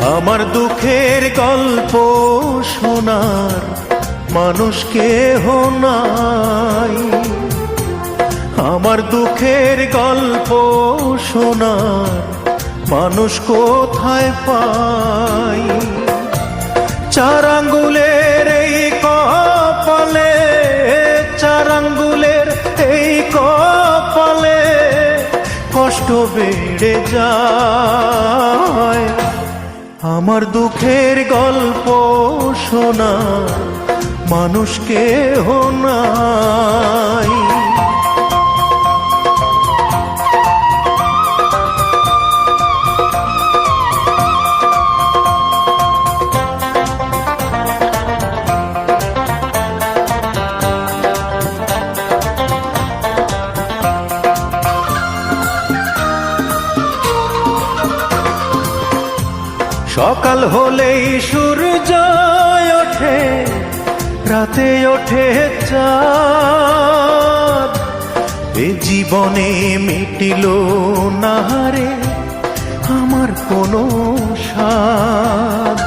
আমার দুঃখের গল্প শোনার মানুষ কেহ নাই। আমার দুঃখের গল্প শোনার মানুষ কোথায় পাই? চার আঙ্গুলের এই কপালে, চার আঙ্গুলের এই কপালে কষ্ট বেড়ে যায়। আমার দুঃখের গল্প শোনার মানুষ কেহ নাই। সকাল হলেই সূর্য ওঠে, রাতে ওঠে চাঁদ। এ জীবনে মিটিল না রে আমার কোনো স্বাদ।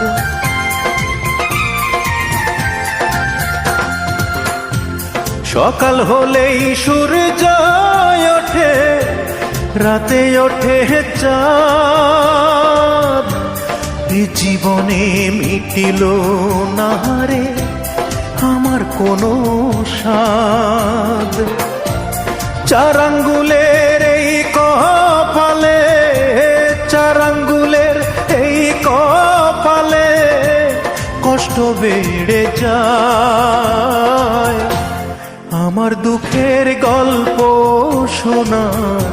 সকাল হলেই সূর্য ওঠে, রাতে ওঠে চাঁদ। এ জীবনে মিটিল না রে আমার কোনো স্বাদ। চার আঙ্গুলের এই কপালে, চার আঙ্গুলের এই কপালে কষ্ট বেড়ে যায়। আমার দুঃখের গল্প শোনার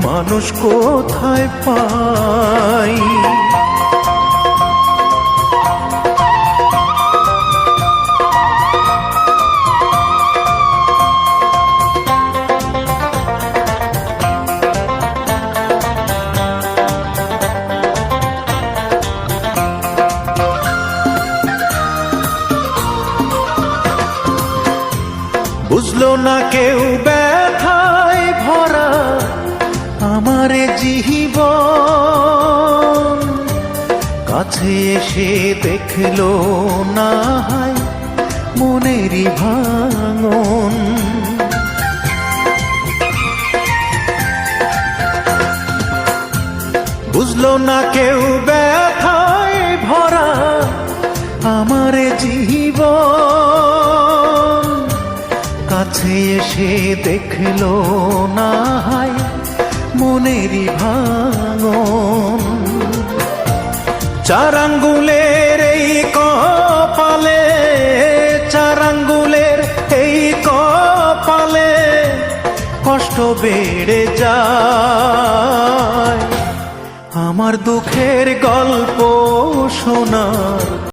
মানুষ কোথায় পাই? বুঝলো না কেউ ব্যথায় ভরা আমার জীবন। কাছে এসে দেখলো না হয় মনেরই ভাঙন। বুঝলো না কেউ ব্যথায় ভরা আমার জীবন। কাছে এসে দেখলো না হয় মনেরই ভাঙন। চার আঙ্গুলের এই কপালে, চার আঙ্গুলের এই কপালে কষ্ট বেড়ে যায়। আমার দুঃখের গল্প শোনার